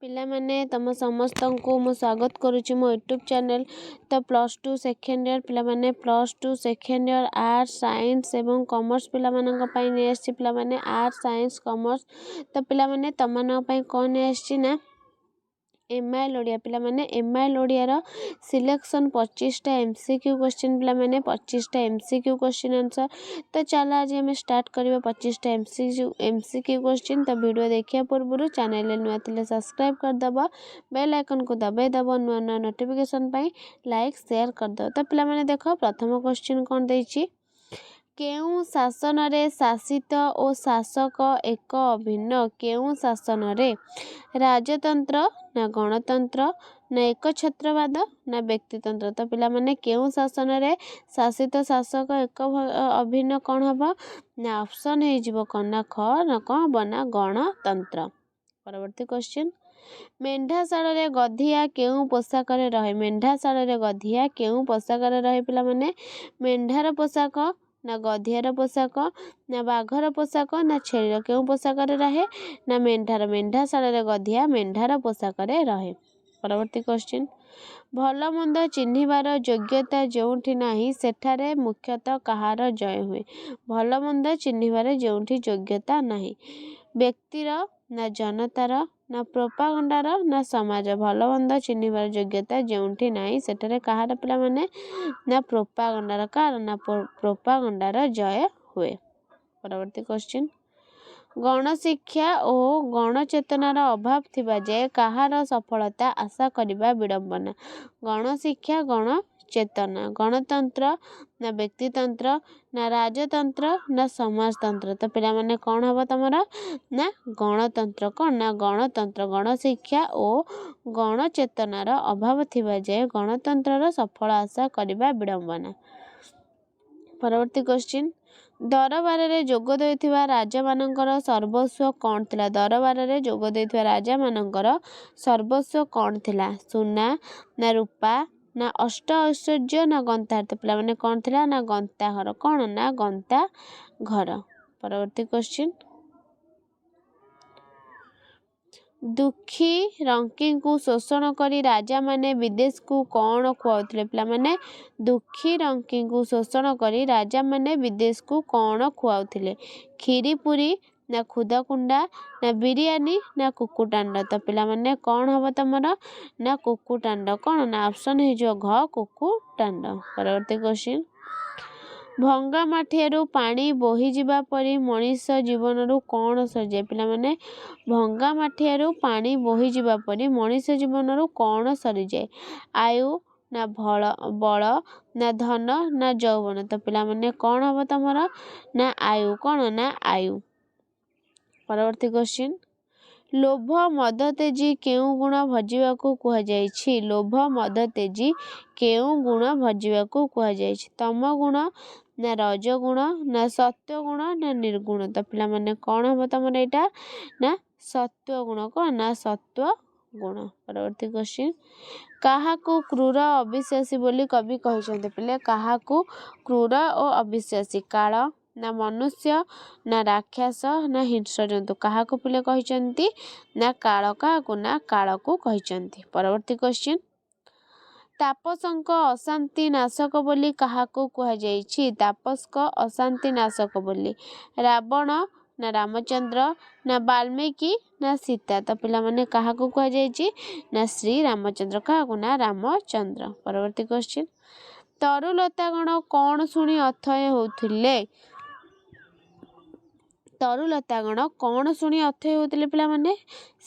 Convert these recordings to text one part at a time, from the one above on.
ପିଲାମାନେ ତମ ସମସ୍ତଙ୍କୁ ମୁଁ ସ୍ୱାଗତ କରୁଛି ମୋ ୟୁଟ୍ୟୁବ୍ ଚ୍ୟାନେଲ୍। ତ +2 ସେକେଣ୍ଡ ଇୟର ପିଲାମାନେ +2 ସେକେଣ୍ଡ ଇୟର ଆର୍ଟ୍ସ ସାଇନ୍ସ ଏବଂ କମର୍ସ ପିଲାମାନଙ୍କ ପାଇଁ ନେଇ ଆସିଛି। ପିଲାମାନେ ଆର୍ଟ୍ସ ସାଇନ୍ସ କମର୍ସ ତ ପିଲାମାନେ ତମମାନଙ୍କ ପାଇଁ କ'ଣ ନେଇ ଆସିଛି ନା MIL ଓଡ଼ିଆ। ପିଲାମାନେ MIL ଓଡ଼ିଆର ସିଲେକ୍ସନ୍ 25ଟା MCQ କ୍ୱେଶ୍ଚିନ୍ ପିଲାମାନେ 25ଟା MCQ କ୍ୱେଶ୍ଚିନ୍ ଆନ୍ସର୍। ତ ଚାଲ ଆଜି ଆମେ ଷ୍ଟାର୍ଟ କରିବା 25ଟା MCQ କ୍ୱେଶ୍ଚିନ୍। ତ ଭିଡ଼ିଓ ଦେଖିବା ପୂର୍ବରୁ ଚ୍ୟାନେଲରେ ନୂଆ ଥିଲେ ସବସ୍କ୍ରାଇବ୍ କରିଦେବ, ବେଲ୍ ଆଇକନ୍କୁ ଦବାଇ ଦେବ ନୂଆ ନୂଆ ନୋଟିଫିକେସନ୍ ପାଇଁ, ଲାଇକ୍ ସେୟାର କରିଦେବ। ତ ପିଲାମାନେ ଦେଖ ପ୍ରଥମ କ୍ୱେଶ୍ଚିନ୍ କ'ଣ ଦେଇଛି, କେଉଁ ଶାସନରେ ଶାସିତ ଓ ଶାସକ ଏକ ଅଭିନ୍ନ? କେଉଁ ଶାସନରେ? ରାଜତନ୍ତ୍ର ନା ଗଣତନ୍ତ୍ର ନା ଏକଛତ୍ରବାଦ ନା ବ୍ୟକ୍ତିତନ୍ତ୍ର? ତ ପିଲାମାନେ କେଉଁ ଶାସନରେ ଶାସିତ ଶାସକ ଏକ ଅଭିନ୍ନ କ'ଣ ହେବ ନା ଅପସନ୍ ହେଇଯିବ କ'ଣ ନା ଖ ନା କ'ଣ ହେବ ନା ଗଣତନ୍ତ୍ର। ପରବର୍ତ୍ତୀ କ୍ୱେଶ୍ଚିନ୍, ମେଣ୍ଢାଶାଳରେ ଗଧିଆ କେଉଁ ପୋଷାକରେ ରହେ? ମେଣ୍ଢାଶାଳରେ ଗଧିଆ କେଉଁ ପୋଷାକରେ ରହେ? ପିଲାମାନେ ମେଣ୍ଢାର ପୋଷାକ ନା ଗଧିଆର ପୋଷାକ ନା ବାଘର ପୋଷାକ ନା ଛେଳିର କେଉଁ ପୋଷାକରେ ରହେ ନା ମେଣ୍ଢାର? ମେଣ୍ଢାଶାଳରେ ଗଧିଆ ମେଣ୍ଢାର ପୋଷାକରେ ରହେ। ପରବର୍ତ୍ତୀ କ୍ୱେଶ୍ଚିନ୍, ଭଲ ମନ୍ଦ ଚିହ୍ନିବାର ଯୋଗ୍ୟତା ଯେଉଁଠି ନାହିଁ ସେଠାରେ ମୁଖ୍ୟତଃ କାହାର ଜୟ ହୁଏ? ଭଲ ମନ୍ଦ ଚିହ୍ନିବାର ଯେଉଁଠି ଯୋଗ୍ୟତା ନାହିଁ, ବ୍ୟକ୍ତିର ନା ଜନତାର ନା ପ୍ରୋପାଗାଣ୍ଡାର ନା ସମାଜ? ଭଲ ମନ୍ଦ ଚିହ୍ନିବାର ଯୋଗ୍ୟତା ଯେଉଁଠି ନାହିଁ ସେଠାରେ କାହାର ପିଲାମାନେ ନା ପ୍ରୋପାଗାଣ୍ଡାର। କାହାର ନା ପ୍ରୋପାଗାଣ୍ଡାର ଜୟ ହୁଏ। ପରବର୍ତ୍ତୀ କ୍ୱେଶ୍ଚିନ୍, ଗଣଶିକ୍ଷା ଓ ଗଣଚେତନାର ଅଭାବ ଥିବା ଯାଏ କାହାର ସଫଳତା ଆଶା କରିବା ବିଡ଼ମ୍ବନା? ଗଣଶିକ୍ଷା ଗଣଚେତନା, ଗଣତନ୍ତ୍ର ନା ବ୍ୟକ୍ତିତନ୍ତ୍ର ନା ରାଜତନ୍ତ୍ର ନା ସମାଜତନ୍ତ୍ର? ତ ପିଲାମାନେ କ'ଣ ହେବ ତମର ନା ଗଣତନ୍ତ୍ର। କ'ଣ ନା ଗଣତନ୍ତ୍ର। ଗଣଶିକ୍ଷା ଓ ଗଣଚେତନାର ଅଭାବ ଥିବା ଯାଏ ଗଣତନ୍ତ୍ରର ସଫଳ ଆଶା କରିବା ବିଡ଼ମ୍ବନା। ପରବର୍ତ୍ତୀ କ୍ୱେଶ୍ଚିନ୍, ଦରବାରରେ ଯୋଗ ଦେଇଥିବା ରାଜାମାନଙ୍କର ସର୍ବସ୍ୱ କ'ଣ ଥିଲା? ଦରବାରରେ ଯୋଗ ଦେଇଥିବା ରାଜାମାନଙ୍କର ସର୍ବସ୍ୱ କ'ଣ ଥିଲା? ସୁନା ନା ରୂପା ନା ଅଷ୍ଟ ଐଶ୍ୱର୍ଯ୍ୟ ନା ଗନ୍ତାଘର? ତ ପିଲାମାନେ କ'ଣ ଥିଲା ନା ଗନ୍ତାଘର। କ'ଣ ନା ଗନ୍ତାଘର। ପରବର୍ତ୍ତୀ କ୍ୱେଶ୍ଚିନ୍, ଦୁଃଖୀ ରଙ୍କିଙ୍କୁ ଶୋଷଣ କରି ରାଜାମାନେ ବିଦେଶକୁ କ'ଣ ଖୁଆଉଥିଲେ? ପିଲାମାନେ ଦୁଃଖୀ ରଙ୍କିଙ୍କୁ ଶୋଷଣ କରି ରାଜାମାନେ ବିଦେଶକୁ କ'ଣ ଖୁଆଉଥିଲେ? କ୍ଷୀରି ପୁରୀ ନା ଖୁଦକୁଣ୍ଡା ନା ବିରିୟାନୀ ନା କୁକୁଟାଣ୍ଡ? ତ ପିଲାମାନେ କ'ଣ ହେବ ତମର ନା କୁକୁଟାଣ୍ଡ। କ'ଣ ନା ଅପସନ୍ ହେଇଯିବ ଘ କୁକୁଟାଣ୍ଡ। ପରବର୍ତ୍ତୀ କ୍ୱେଶ୍ଚିନ୍, ଭଙ୍ଗା ମାଠିଆରୁ ପାଣି ବୋହିଯିବା ପରି ମଣିଷ ଜୀବନରୁ କ'ଣ ସରିଯାଏ? ପିଲାମାନେ ଭଙ୍ଗା ମାଠିଆରୁ ପାଣି ବୋହିଯିବା ପରି ମଣିଷ ଜୀବନରୁ କ'ଣ ସରିଯାଏ? ଆୟୁ ନା ବଳ ନା ଧନ ନା ଯୌବନ? ତ ପିଲାମାନେ କ'ଣ ହେବ ତମର ନା ଆୟୁ। କ'ଣ ନା ଆୟୁ। ପରବର୍ତ୍ତୀ କ୍ୱେଶ୍ଚିନ୍, ଲୋଭ ମଦ ତେଜି କେଉଁ ଗୁଣ ଭଜିବାକୁ କୁହାଯାଇଛି? ଲୋଭ ମଦ ତେଜି କେଉଁ ଗୁଣ ଭଜିବାକୁ କୁହାଯାଇଛି? ତମ ଗୁଣ ନା ରଜଗୁଣ ନା ସତ୍ୱଗୁଣ ନା ନିର୍ଗୁଣ? ତ ପିଲାମାନେ କ'ଣ ହେବ ତମର ଏଇଟା ନା ସତ୍ୱଗୁଣ। କ'ଣ ନା ସତ୍ୱଗୁଣ। ପରବର୍ତ୍ତୀ କ୍ୱେଶ୍ଚିନ୍, କାହାକୁ କ୍ରୂର ଅବିଶ୍ୱାସୀ ବୋଲି କବି କହିଛନ୍ତି? ପିଲେ କାହାକୁ କ୍ରୂର ଓ ଅବିଶ୍ୱାସୀ? କାଳ ନା ମନୁଷ୍ୟ ନା ରାକ୍ଷସ ନା ହିଂସ୍ର ଜନ୍ତୁ? କାହାକୁ ପିଲେ କହିଛନ୍ତି ନା କାଳ। କାହାକୁ ନା କାଳକୁ କହିଛନ୍ତି। ପରବର୍ତ୍ତୀ କ୍ୱେଶ୍ଚିନ୍, ତାପସଙ୍କ ଅଶାନ୍ତି ନାଶକ ବୋଲି କାହାକୁ କୁହାଯାଇଛି? ତାପସଙ୍କ ଅଶାନ୍ତି ନାଶକ ବୋଲି ରାବଣ ନା ରାମଚନ୍ଦ୍ର ନା ବାଲ୍ମୀକି ନା ସୀତା? ତ ପିଲାମାନେ କାହାକୁ କୁହାଯାଇଛି ନା ଶ୍ରୀ ରାମଚନ୍ଦ୍ର। କାହାକୁ ନା ରାମଚନ୍ଦ୍ର। ପରବର୍ତ୍ତୀ କ୍ୱେଶ୍ଚିନ୍, ତରୁଲତାଗଣ କ'ଣ ଶୁଣି ଅଥୟ ହେଉଥିଲେ? ତରୁଲତାଗଣ କ'ଣ ଶୁଣି ଅଥୟ ହେଉଥିଲେ? ପିଲାମାନେ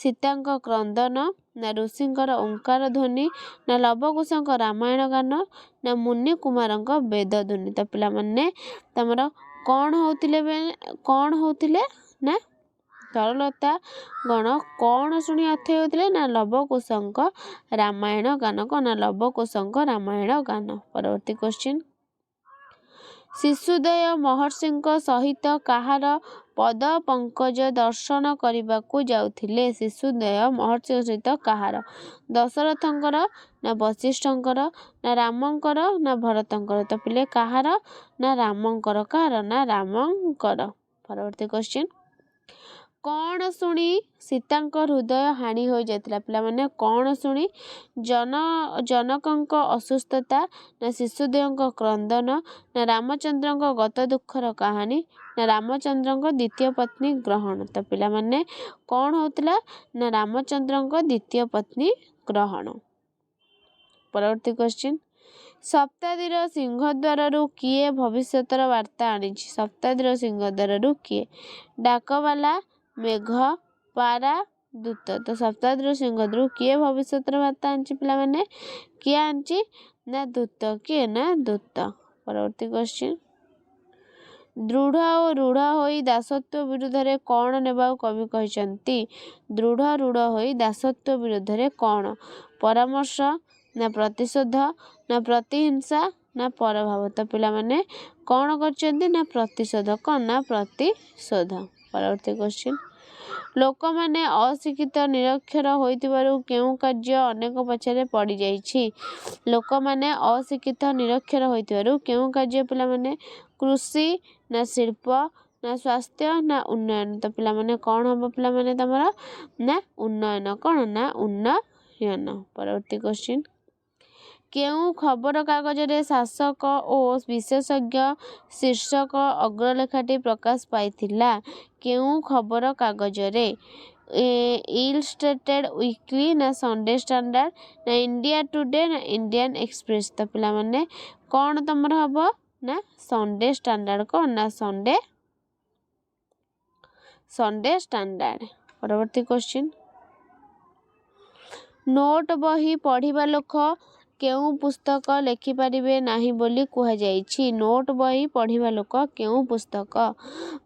ସୀତାଙ୍କ କ୍ରନ୍ଦନ ନା ଋଷିଙ୍କର ଓଙ୍କାର ଧ୍ୱନି ନା ଲବକୁଶଙ୍କ ରାମାୟଣ ଗାନ ନା ମୁନି କୁମାରଙ୍କ ବେଦ ଧ୍ୱନି? ତ ପିଲାମାନେ ତମର କ'ଣ ହଉଥିଲେ ନା ତରୁଲତା ଗଣ କ'ଣ ଶୁଣି ଅଥୟ ହେଉଥିଲେ ନା ଲବକୁଶଙ୍କ ରାମାୟଣ ଗାନ। କ'ଣ ନା ଲବକୁଶଙ୍କ ରାମାୟଣ ଗାନ। ପରବର୍ତ୍ତୀ କ୍ୱେଶ୍ଚିନ୍, ଶିଶୁଦ୍ୱୟ ମହର୍ଷିଙ୍କ ସହିତ କାହାର ପଦ ପଙ୍କଜ ଦର୍ଶନ କରିବାକୁ ଯାଉଥିଲେ? ଶିଶୁଦ୍ୱୟ ମହର୍ଷିଙ୍କ ସହିତ କାହାର? ଦଶରଥଙ୍କର ନା ବଶିଷ୍ଠଙ୍କର ନା ରାମଙ୍କର ନା ଭରତଙ୍କର? ତ ପିଲେ କାହାର ନା ରାମଙ୍କର। କାହାର ନା ରାମଙ୍କର। ପରବର୍ତ୍ତୀ କ୍ୱେଶ୍ଚିନ୍, कौन शुणी सीतांक हृदय हानि हो जाता पिलामाने कौन शुणी जनक असुस्थता ना शिशुदेव क्रंदन ना रामचंद्र गत दुखर कहानी ना रामचंद्र द्वितीय पत्नी ग्रहण। तो पिलामाने कौन होतला ना रामचंद्र द्वितीय पत्नी ग्रहण। परवर्ती क्वेश्चन सप्तादी सिंहद्वार किए भविष्यतर वार्ता आनी सप्तादी सिंहद्वार किए डाकवाला मेघ पारा दूत। तो सप्तादी सिंहद्वार किए भविष्यतर वार्ता आनी पिलामाने किए आनी ना दूत किए ना दूत। परवर्ती क्वेश्चन दृढ़ और रूढ़ होई दासत्व विरुद्ध रे कौन नेबा कवि कहते दृढ़ रूढ़ होई दासत्व विरुद्ध रे कौन परामर्श ना प्रतिशोध ना प्रतिहिंसा ना परभाव। तो पिलामाने कौन करछन्ती ना प्रतिशोध कौन ना प्रतिशोध। परवर्ती क्वेश्चन लोक माने अशिक्षित निरक्षर होइतिबारु केउ कार्य अनेक पछरे पड़ी जाइछि लोक माने अशिक्षित निरक्षर होइतिबारु केउ कार्य पिलामाने कृषि ना शिल्प ना स्वास्थ्य ना उन्नयन। तो पिलामाने कौन हम पिलामाने तमरा ना उन्नयन कौन ना उन्नयन। परवर्ती क्वेश्चन केउ खबर कागज रे शासक और विशेषज्ञ शीर्षक अग्रलेखाटी प्रकाश पाइथिला केउ खबर कागज रे इलस्ट्रेटेड वीकली ना संडे स्टैंडर्ड ना इंडिया टुडे ना इंडियन एक्सप्रेस। तो पिलामाने कौन तमर हबो ना संडे स्टैंडर्ड कौन ना संडे स्टैंडर्ड। परवर्ती क्वेश्चन नोट बही पढ़िबा लोक केउ पुस्तक लेखिपारे नाही बोली कुहा जाइछि नोट बही पढ़िबा लोक केउ पुस्तक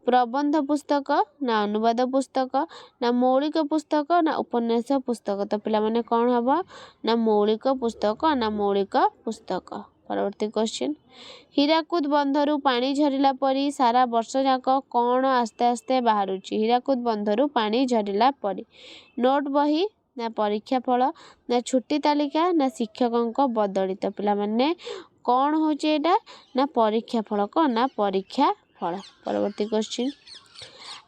प्रबंध पुस्तक ना अनुवाद पुस्तक ना मौलिक पुस्तक ना उपन्यास पुस्तक। तो पिलामाने कौन हबो ना मौलिक पुस्तक ना मौलिक पुस्तक। परवर्ती क्वेश्चन हीराकुद बंधरु पानी झरिला परी सारा वर्ष जाक कौन आस्ते आस्ते बाहरुछि हीराकुद बंधरु पानी झरिला परी नोट बही ना परीक्षा फल ना छुट्टी तालिका ना शिक्षक बदली। तो पिलामाने कौन होचे एटा ना परीक्षा फल कौन ना परीक्षा फल। परवर्ती क्वेश्चन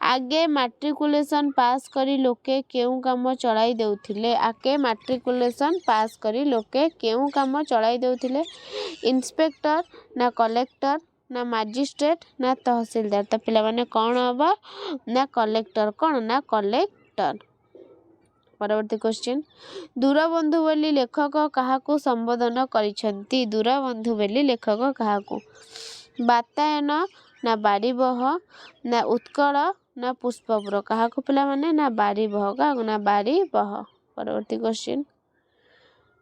आगे मैट्रिकुलेशन पास करी लोके केउ काम चलाई देउथिले आगे मैट्रिकुलेशन पास करी लोके केउ काम चलाई देउथिले इंस्पेक्टर ना कलेक्टर ना मजिस्ट्रेट ना तहसीलदार। तो पिलामाने कौन हबो ना कलेक्टर कौन ना कलेक्टर। परवर्ती क्वेश्चन दूरबंधु बोली लेखक काहाकू संबोधन करिसेंती दूरबंधु बोली लेखक काहाकू बातायन ना बारीबह ना उत्कल ना पुष्पपुर काहाकू पिलामाने ना बारीबह काहाकू ना बारीबह। परवर्ती क्वेश्चन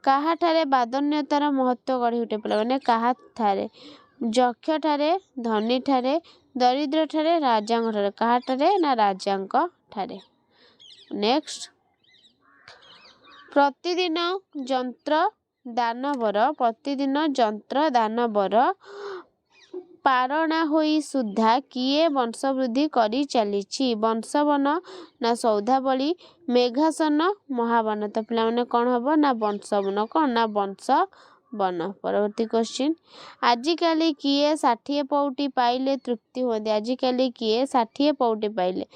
काहा ठारे बादन्यतार महत्व गढ़ी उठे पिलामाने काहा ठारे जक्ष ठारे धनी ठारे दरिद्र ठारे राजांक ठारे काहा ठारे ना राजांक ठारे। नेक्स्ट प्रतिदिन जंत्र दानवर पारणा होई सुधा किए वंशवृद्धि करी चलीछि वंशवन ना सौधावली मेघासन महावन। तो पिलामाने कौन हबो ना वंशवन कौन ना वंशवन। परवर्ती क्वेश्चन आजिकाली किए 60 पौटी पाइले तृप्ति होते आजिकाली किए 60 पौटी पाइले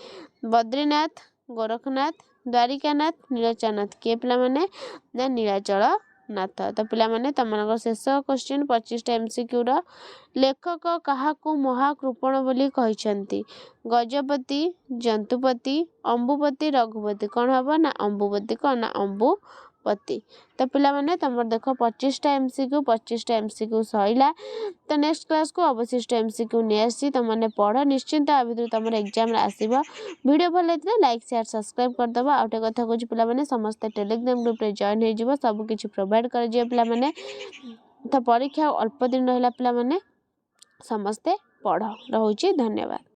बद्रीनाथ गोरखनाथ द्वारिकानाथ नीलचनाथ किए पिलामाने ना नीलाचल नाथ। तो पिलामाने तमनकर शेष क्वेश्चन 25 एमसीक्यू रो लेखक काहाकू महाकृपण बोली कहिसंती गजपति जंतुपति अंबुपति रघुपति कौन हबो ना अंबुपति कौन ना अंबुपति। तो पिलामाने तमर देखो 25 एमसीक्यू सइला। तो नेक्स्ट क्लास को अवशिष्ट एमसीक्यू ने आसी तमने पढ़ निश्चिंत आ भितर तमर एग्जाम रे आसीबो वीडियो भल लागिले लाइक शेयर सब्सक्राइब कर दबा आउटे कथा कहूँ पिलामाने समस्त टेलीग्राम ग्रुप रे जॉइन हो जिवो सब किछि प्रोवाइड कर जे पिलामाने तो परीक्षा अल्प दिन रहला पिलामाने समस्ते पढ़ रहुछि। धन्यवाद।